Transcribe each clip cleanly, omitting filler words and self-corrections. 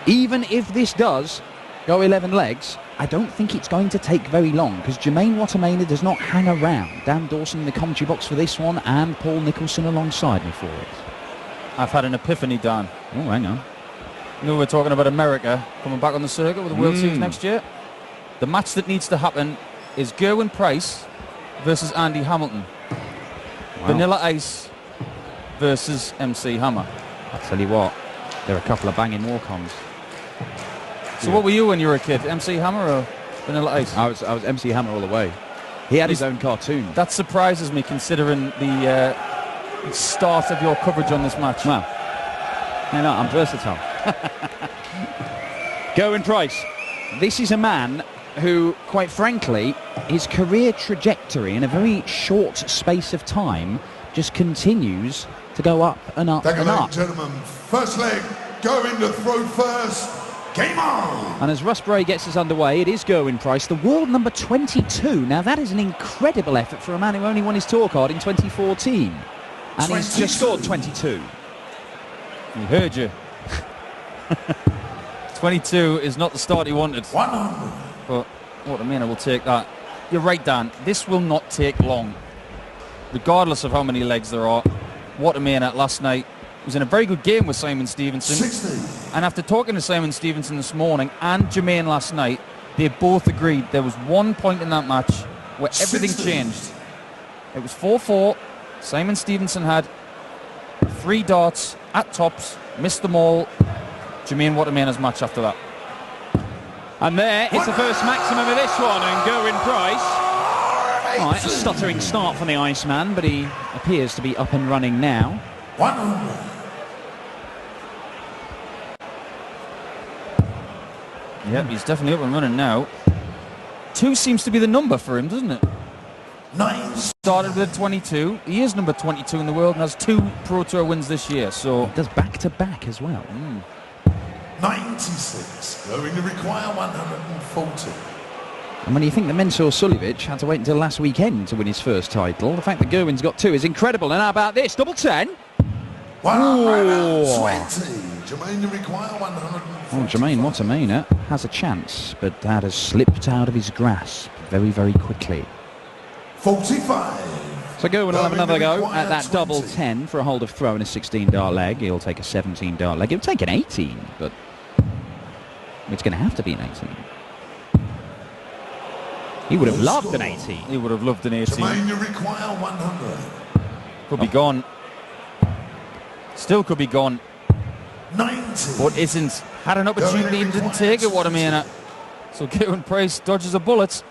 even if this does go 11 legs, I don't think it's going to take very long, because Jermaine Wattimena does not hang around. Dan Dawson in the commentary box for this one, and Paul Nicholson alongside me for it. I've had an epiphany, Dan. Oh, hang on. You know, we're talking about America coming back on the circuit with the World Series next year. The match that needs to happen is Gerwyn Price versus Andy Hamilton. Wow. Vanilla Ice versus MC Hammer. I'll tell you what, there are a couple of banging walk-ons. So what were you when you were a kid? MC Hammer or Vanilla Ice? I was MC Hammer all the way. He had his own cartoon. That surprises me, considering the start of your coverage on this match. Well, you know, I'm versatile. Gerwyn Price. This is a man who, quite frankly, his career trajectory in a very short space of time just continues to go up and up and up. Gentlemen, first leg, going to throw first. Game on! And as Russ Bray gets us underway, it is Gerwyn Price, the world number 22. Now, that is an incredible effort for a man who only won his tour card in 2014. And 22. He's just scored 22. He heard you. 22 is not the start he wanted. 100. But Wattimena will take that. You're right, Dan. This will not take long. Regardless of how many legs there are. Wattimena last night was in a very good game with Simon Stevenson. 60. And after talking to Simon Stevenson this morning and Jermaine last night, they both agreed there was one point in that match where everything 60. changed. It was 4-4. Simon Stevenson had 3 darts at tops, missed them all. Jermaine Wattimena's match after that. And there is the first maximum of this one, and Gerwyn Price. All right, a stuttering start from the Iceman, but he appears to be up and running now. 100. Yep, he's definitely up and running now. 2 seems to be the number for him, doesn't it? 9. Started with a 22. He is number 22 in the world and has 2 Pro Tour wins this year. So he does back-to-back as well. 96. Going to require 140. And when you think that Mensur Suljovic had to wait until last weekend to win his first title, the fact that Gerwyn's got 2 is incredible. And how about this? Double 10. 120. Jermaine to require 140. Well, Jermaine Wattimena has a chance, but that has slipped out of his grasp very, very quickly. 45. So Gerwyn will have another go at that double 10 for a hold of throw and a 16-dart leg. He'll take a 17-dart leg. He'll take an 18, but it's going to have to be an 18. He would have loved an 18. He would have loved an 18. Jermaine to require 100. Could be gone. Still could be gone. 90. But isn't. Had an opportunity and didn't take it, Wattimena. So Gerwyn Price dodges a bullet.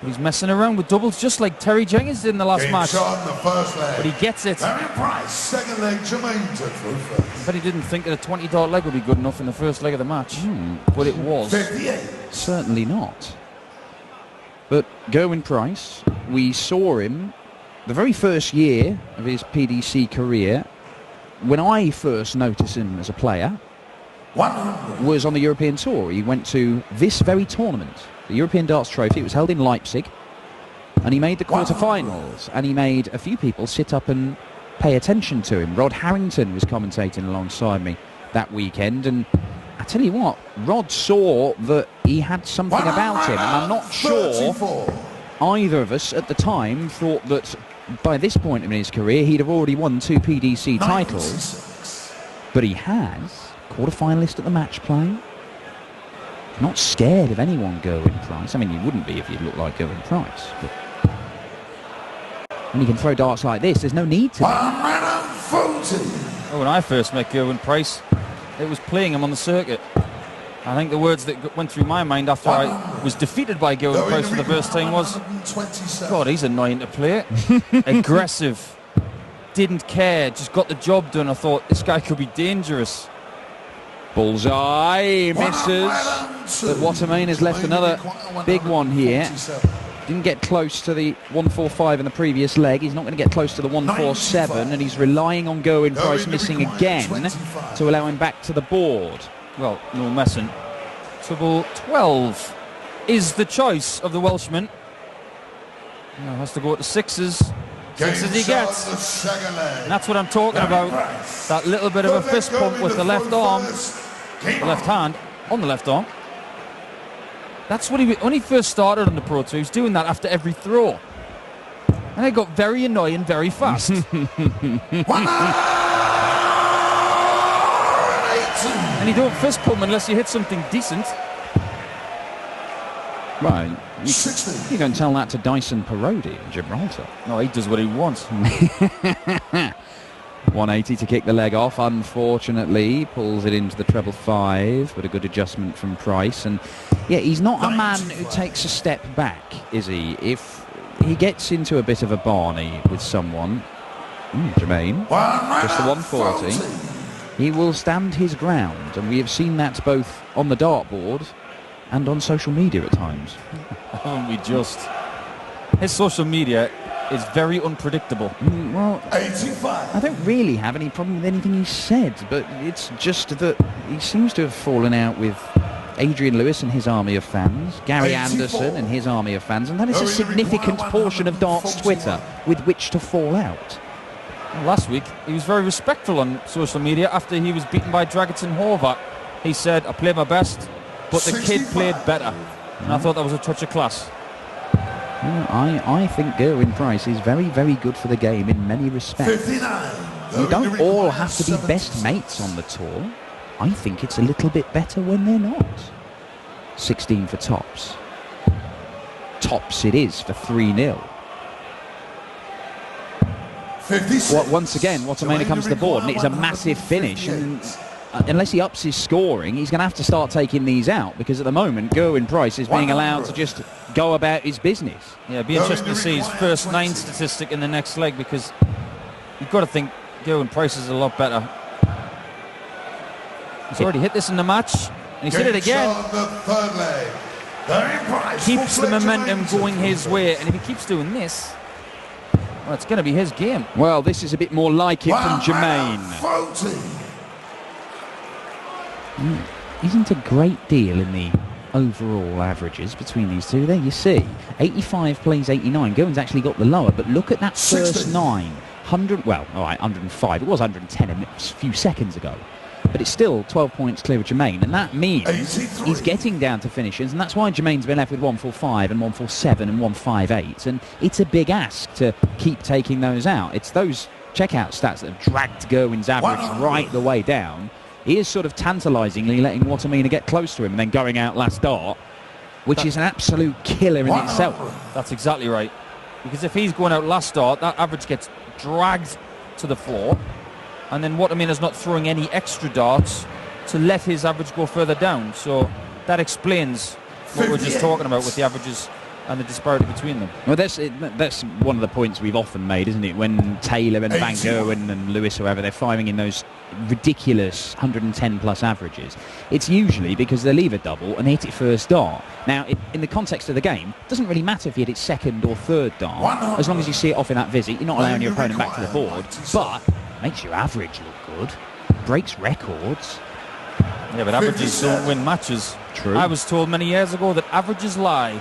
He's messing around with doubles just like Terry Jenkins did in the last Game match. shot in the first leg. But he gets it. Gerwyn Price, second leg, Jermaine to throw first. But he didn't think that a 20-dart leg would be good enough in the first leg of the match. But it was. 58. Certainly not. But Gerwyn Price, we saw him the very first year of his PDC career. When I first noticed him as a player, 100. was on the European Tour. He went to this very tournament, the European Darts Trophy. It was held in Leipzig, and he made the quarterfinals, and he made a few people sit up and pay attention to him. Rod Harrington was commentating alongside me that weekend, and I tell you what, Rod saw that he had something about him, and I'm not sure either of us at the time thought that by this point in his career he'd have already won 2 PDC titles, but he has. Quarter-finalist at the match play. Not scared of anyone, Gerwyn Price. I mean, you wouldn't be if you looked like Gerwyn Price, but when you can throw darts like this, there's no need to. 140. Oh, when I first met Gerwyn Price, it was playing him on the circuit. I think the words that went through my mind after I was defeated by Gerwyn Price for the first time was, God, he's annoying to play. Aggressive. Didn't care, just got the job done. I thought, this guy could be dangerous. Bullseye, misses. But Wattimena's left another big one here. Didn't get close to the 145 in the previous leg. He's not going to get close to the 147, and he's relying on Gerwyn Price missing again to allow him back to the board. Well, no messing. Trouble 12 is the choice of the Welshman. Now has to go to 6s. Six as he Game gets. shot, the second leg. And that's what I'm talking about. That little bit of a fist pump with the left arm, the left hand on the left arm. That's what when he first started on the Pro Tour, he was doing that after every throw. And it got very annoying very fast. And you don't fist pump unless you hit something decent. Right. You don't tell that to Dyson Parodi in Gibraltar. No, he does what he wants. 180 to kick the leg off. Unfortunately, pulls it into the treble 5, but a good adjustment from Price. And yeah, he's not a man who takes a step back, is he? If he gets into a bit of a Barney with someone, Jermaine, just the 140, he will stand his ground, and we have seen that both on the dartboard and on social media at times. Haven't we just? His social media is very unpredictable. Well, 85. I don't really have any problem with anything he said, but it's just that he seems to have fallen out with Adrian Lewis and his army of fans, Gary 84. Anderson and his army of fans, and that is a significant portion of darts Twitter with which to fall out. Last week, he was very respectful on social media after he was beaten by Dragutin Horvat. He said, I played my best, but the kid 65. played better. And I thought that was a touch of class. I think Gerwyn Price is very, very good for the game in many respects. 59. You don't all have to be best mates on the tour. I think it's a little bit better when they're not. 16 for tops. Tops it is for 3-0. 56. Once again, Wattimena comes to the board, and it's a massive finish. And unless he ups his scoring, he's going to have to start taking these out, because at the moment, Gerwyn Price is being allowed to just go about his business. Yeah, it'd be interesting to see his first 9 statistic in the next leg, because you've got to think Gerwyn Price is a lot better. He's already hit this in the match, and he's hit it again. The third leg. Price Keeps the will momentum fletch going his way, and if he keeps doing this, well, it's going to be his game. Well, this is a bit more like it from Jermaine. 40. Isn't a great deal in the overall averages between these two. There you see, 85 plays 89. Gerwyn's actually got the lower, but look at that first 60. 9. 100, well, all right, 105. It was 110 a few seconds ago. But it's still 12 points clear of Jermaine, and that means 83. he's getting down to finishes, and that's why Jermaine's been left with 145 and 147 and 158, and it's a big ask to keep taking those out. It's those checkout stats that have dragged Gerwyn's average right the way down. He is sort of tantalisingly letting Wattimena get close to him and then going out last dart, which is an absolute killer in itself. That's exactly right. Because if he's going out last start, that average gets dragged to the floor, and then Wattimena's not throwing any extra darts to let his average go further down. So that explains what we're just talking about with the averages and the disparity between them. Well, that's one of the points we've often made, isn't it? When Taylor and Van Gerwen and Lewis, whoever, they're firing in those ridiculous 110 plus averages, it's usually because they leave a double and hit it first dart. Now, in the context of the game, it doesn't really matter if you hit it second or third dart, as long as you see it off in that visit. You're not allowing your opponent back to the board, but makes your average look good, breaks records. Yeah, but averages don't win matches. True. I was told many years ago that averages lie,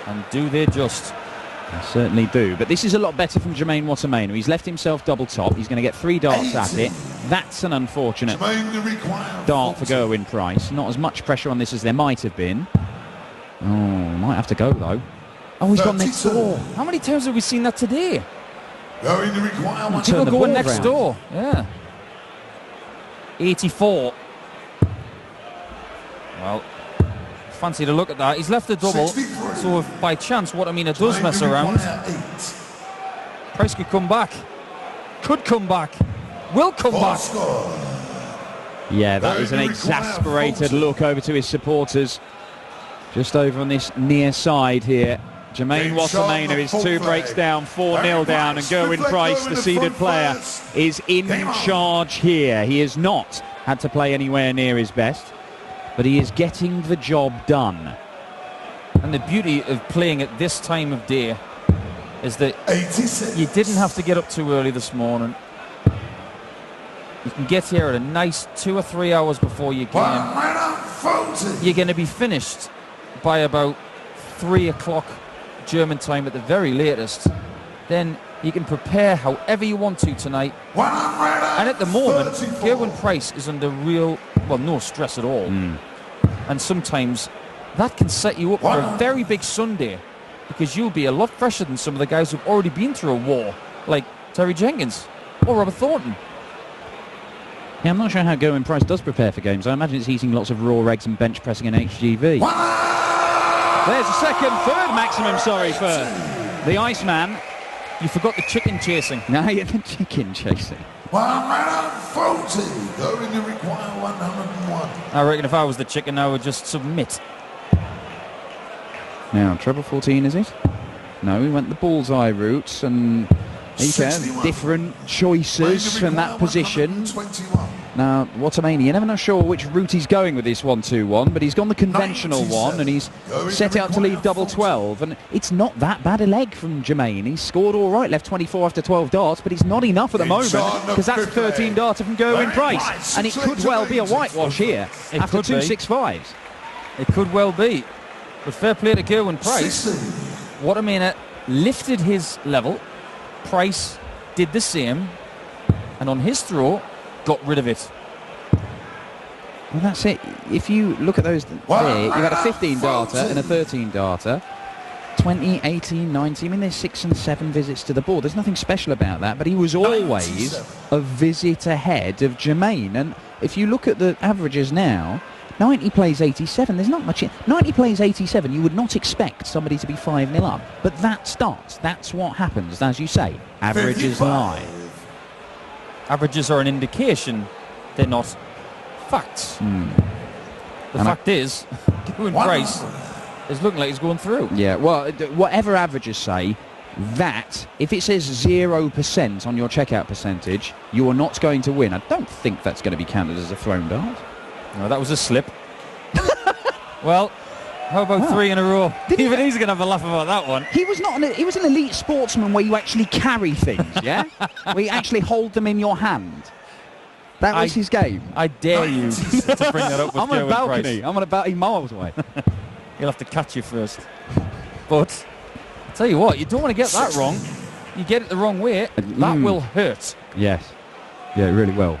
and do they just? They certainly do. But this is a lot better from Jermaine Wattimena. He's left himself double top. He's going to get 3 darts at it. That's an unfortunate dart for Gerwyn Price. Not as much pressure on this as there might have been. Oh, might have to go though. Oh, he's gone next door. How many times have we seen that today? Going to require one. Turn People the going ball next round. door. Yeah. 84. Well, fancy to look at that. He's left the double, 63. so if by chance Wattimena does mess around, Price could come back. Could come back. Will come back. Yeah, that is an exasperated look over to his supporters. Just over on this near side here. Jermaine Wattimena is 2 breaks down, 4-0 down, and Gerwyn Price, the seeded player, is in charge here. He has not had to play anywhere near his best, but he is getting the job done. And the beauty of playing at this time of day is that 86. you didn't have to get up too early this morning. You can get here at a nice 2 or 3 hours before your game. You're going to be finished by about 3 o'clock German time at the very latest. Then You can prepare however you want to tonight. And at the moment, Gerwyn Price is under no stress at all. And sometimes that can set you up for a very big Sunday, because you'll be a lot fresher than some of the guys who've already been through a war, like Terry Jenkins or Robert Thornton. Yeah, I'm not sure how Gerwyn Price does prepare for games. I imagine it's eating lots of raw eggs and bench pressing in HGV. There's a third maximum, for the Iceman. You forgot the chicken chasing. Now you're the chicken chasing. 140, going to require 101. I reckon if I was the chicken, I would just submit. Now, treble 14, is it? No, we went the bullseye route, and different choices from that position. Now, Wattimena, you're never not sure which route he's going with this 1-2-1, but he's gone the conventional one, and he's set out to leave double 12, and it's not that bad a leg from Jermaine. He's scored all right, left 24 after 12 darts, but it's not enough at the moment, because that's a 13 darter from Gerwyn Price, and it could well be a whitewash here after 2 6-5s. It could well be, but fair play to Gerwyn Price. Wattimena lifted his level, Price did the same, and on his throw, got rid of it. Well, that's it. If you look at those there, you've had a 15 darter and a 13 darter. 20, 18, 19. I mean, there's 6 and 7 visits to the board. There's nothing special about that, but he was always a visit ahead of Jermaine. And if you look at the averages now, 90 plays 87. There's not much. 90 plays 87. You would not expect somebody to be 5-0 up, but that starts. That's what happens, as you say. Averages lie. Averages are an indication, they're not facts. The fact is, Gerwyn Price is looking like he's going through. Yeah, well, whatever averages say, that, if it says 0% on your checkout percentage, you are not going to win. I don't think that's going to be counted as a thrown dart. No, that was a slip. Well, how about 3 in a row? Even he's going to have a laugh about that one. He was an elite sportsman where you actually carry things, yeah? Where you actually hold them in your hand. That was his game. I dare you to bring that up with I'm on a Gerwyn balcony. Price. I'm on a balcony miles away. He'll have to catch you first. But I'll tell you what, you don't want to get that wrong. You get it the wrong way, that will hurt. Yes. Yeah, it really will.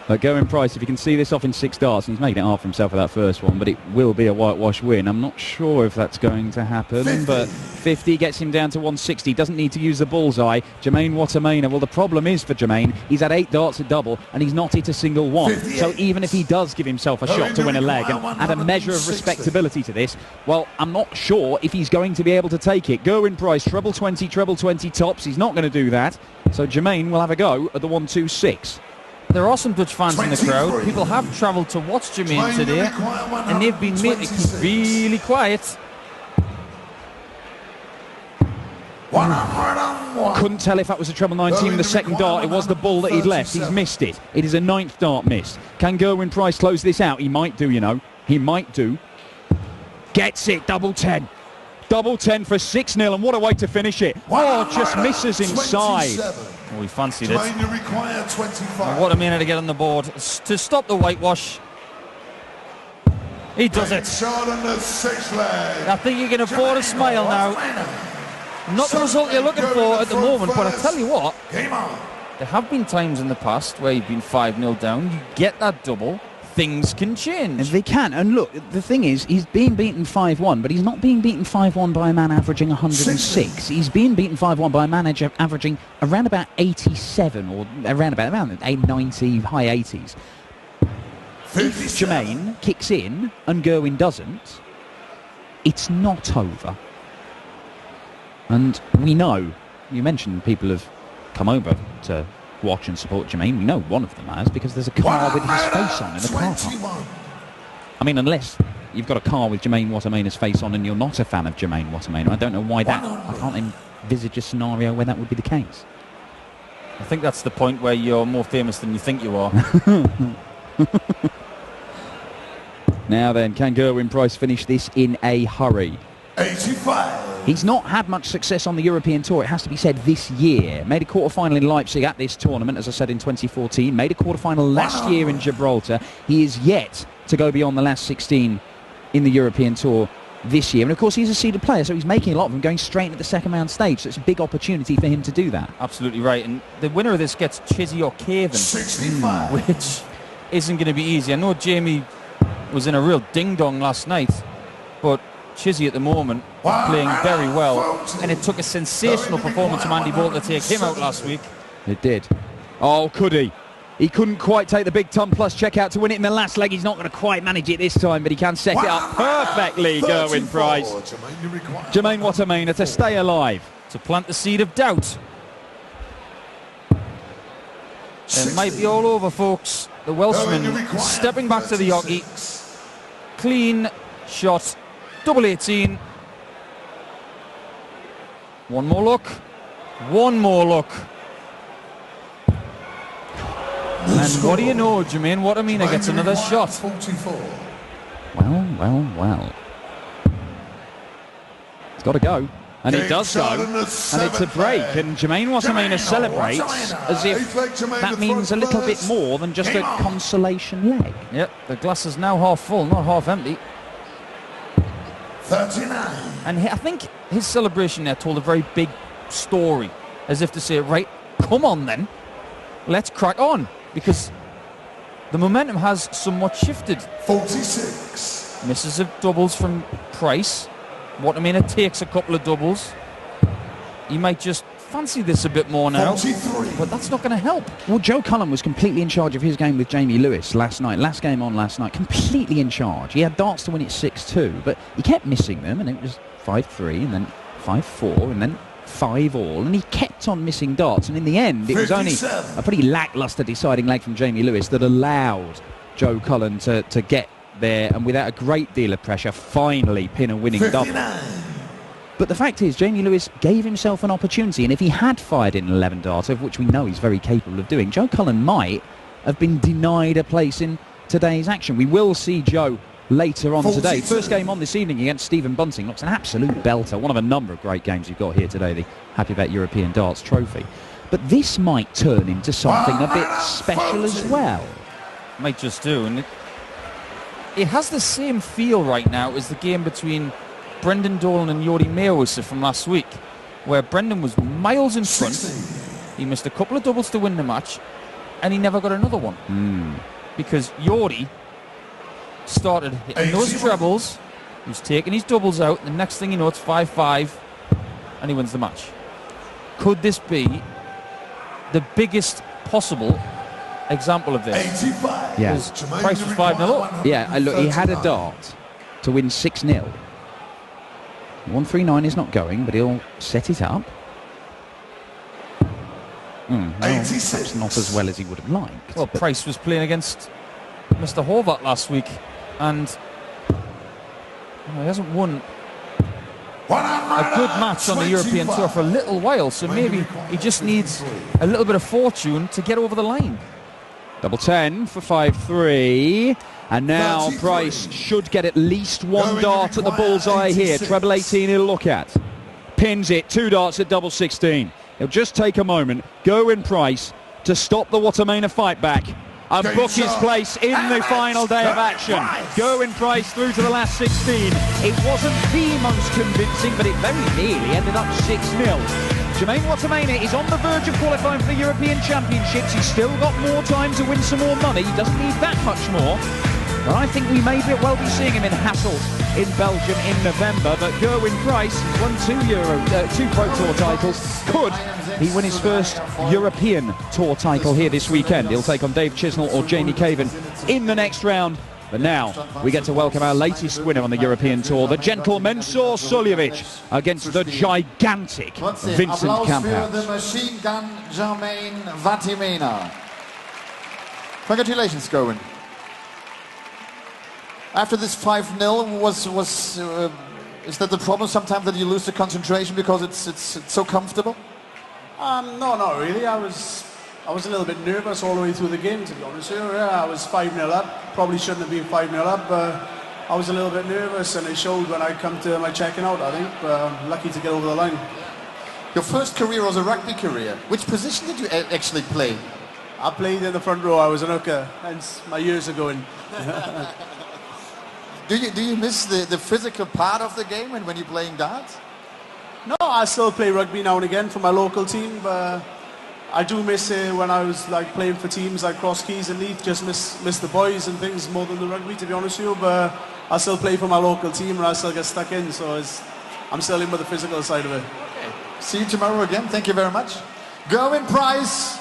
Gerwyn Price, if you can see this off in 6 darts, and he's making it hard for himself with that first one, but it will be a whitewash win. I'm not sure if that's going to happen, 50. But 50 gets him down to 160. Doesn't need to use the bullseye. Jermaine Wattimena, well, the problem is for Jermaine, he's had 8 darts at double, and he's not hit a single one. 58. So even if he does give himself a shot to win a leg and add a measure of respectability to this, well, I'm not sure if he's going to be able to take it. Gerwyn Price, treble 20 tops. He's not going to do that. So Jermaine will have a go at the 1-2-6. There are some Dutch fans in the crowd. People have travelled to watch Jermaine today, and they've been making it really quiet. Couldn't tell if that was a treble 19 in the second dart. It was the ball that he'd left. He's missed it. It is a 9th dart miss. Can Gerwyn Price close this out? He might do, you know. He might do. Gets it. Double 10. Double 10 for 6-0, and what a way to finish it. Oh, just misses inside. Oh, he fancied it. Require 25. What a minute to get on the board to stop the whitewash. He does it. Shot on the 6th leg. I think you can afford a smile now. Not the result you're looking for at the moment, but I tell you what, there have been times in the past where you've been 5-0 down, you get that double, things can change. They can, and look, the thing is, he's being beaten 5-1, but he's not being beaten 5-1 by a man averaging 106. He's being beaten 5-1 by a man averaging around about 87, or around 90, high 80s. If Jermaine kicks in and Gerwyn doesn't, it's not over. And we know, you mentioned people have come over to watch and support Jermaine. We know one of them has, because there's a car with his face on in the car park. I mean, unless you've got a car with Jermaine Wattimena's face on and you're not a fan of Jermaine Wattimena, I don't know why that. I can't envisage a scenario where that would be the case. I think that's the point where you're more famous than you think you are. Now then, can Gerwyn Price finish this in a hurry? 85. He's not had much success on the European Tour, it has to be said, this year. Made a quarter-final in Leipzig at this tournament, as I said, in 2014. Made a quarter-final last year in Gibraltar. He is yet to go beyond the last 16 in the European Tour this year. And of course, he's a seeded player, so he's making a lot of them going straight into the second round stage. So it's a big opportunity for him to do that. Absolutely right. And the winner of this gets Chizzy or Caven, 65. which isn't going to be easy. I know Jamie was in a real ding-dong last night, but Chizzy at the moment playing very well. And it took a sensational performance from Andy Bolt to take him out last week. It did. Oh, could he? He couldn't quite take the big ton plus check out to win it in the last leg. He's not going to quite manage it this time, but he can set it up perfectly, Gerwyn Price. Jermaine Wattimena to stay alive. To plant the seed of doubt. It might be all over, folks. The Welshman stepping back to the hockey. Clean shot. Double 18. One more look. One more look. And what do you know, Jermaine Wattimena gets another shot. 44. Well. It's got to go. And it does go. And it's a break. And Jermaine Wattimena celebrates as if that means a little bit more than just a consolation leg. Yep, the glass is now half full, not half empty. 39. And I think his celebration there told a very big story, as if to say, right, come on then, let's crack on, because the momentum has somewhat shifted. 46. Misses of doubles from Price. Wattimena takes a couple of doubles. He might just fancy this a bit more now, 43. but that's not going to help. Well, Joe Cullen was completely in charge of his game with Jamie Lewis last night. Last game on last night, completely in charge. He had darts to win it 6-2, but he kept missing them, and it was 5-3, and then 5-4, and then 5-all, and he kept on missing darts, and in the end, it was only 57. a pretty lacklustre deciding leg from Jamie Lewis that allowed Joe Cullen to get there, and without a great deal of pressure, finally pin a winning double. 59. But the fact is, Jamie Lewis gave himself an opportunity, and if he had fired in an 11 darter, of which we know he's very capable of doing, Joe Cullen might have been denied a place in today's action. We will see Joe later on today. 42. First game on this evening against Stephen Bunting. Looks an absolute belter. One of a number of great games you've got here today, the Happy Bet European Darts Trophy. But this might turn into something a bit special as well. Might just do, and it has the same feel right now as the game between Brendan Dolan and Jordi Meeuwissen from last week, where Brendan was miles in front. 60. He missed a couple of doubles to win the match, and he never got another one. Because Jordi started hitting those 81. trebles, he was taking his doubles out, the next thing you know, it's 5-5, and he wins the match. Could this be the biggest possible example of this? 85. Yeah. Because Price was 5-0 up. Yeah, look, he had a dart to win 6-0. 139 is not going, but he'll set it up. Well, 86. perhaps not as well as he would have liked. Well, but Price was playing against Mr. Horvat last week, and he hasn't won a good match on the European Tour for a little while, so maybe he just needs a little bit of fortune to get over the line. double 10 for 5-3. And now 33. Price should get at least one Going dart at the require bullseye here. 86. Treble 18 he'll look at. Pins it, 2 darts at double 16. He'll just take a moment, go in Price to stop the Wattimena fight back and Game book his shot. place in the And final day of action. Price. Go in Price through to the last 16. It wasn't the most convincing, but it very nearly ended up 6-0. Jermaine Wattimena is on the verge of qualifying for the European Championships. He's still got more time to win some more money. He doesn't need that much more. But I think we may well be seeing him in Hasselt in Belgium in November. But Gerwyn Price won 2 Pro Tour titles. Could he win his first European Tour title here this weekend? He'll take on Dave Chisnell or Jamie Caven in the next round. But now we get to welcome our latest winner on the European Tour, the gentle Mensur Suljovic, against the gigantic Vincent Applaus für Kamphouse. the machine gun Jermaine Wattimena. Congratulations, Gerwyn. After this 5-0, is that the problem sometimes that you lose the concentration because it's so comfortable? No, not really. I was a little bit nervous all the way through the game, to be honest with you. Yeah, I was 5-0 up. Probably shouldn't have been 5-0 up, but I was a little bit nervous, and it showed when I come to my checking out, I think. But I'm lucky to get over the line. Your first career was a rugby career. Which position did you actually play? I played in the front row. I was an hooker, hence my years are going. Do you miss the physical part of the game when you're playing darts? No, I still play rugby now and again for my local team, but I do miss when I was like playing for teams like Cross Keys and Leith. Just miss the boys and things more than the rugby, to be honest with you. But I still play for my local team and I still get stuck in, so I'm still in with the physical side of it. See you tomorrow again. Thank you very much. Gerwin Price.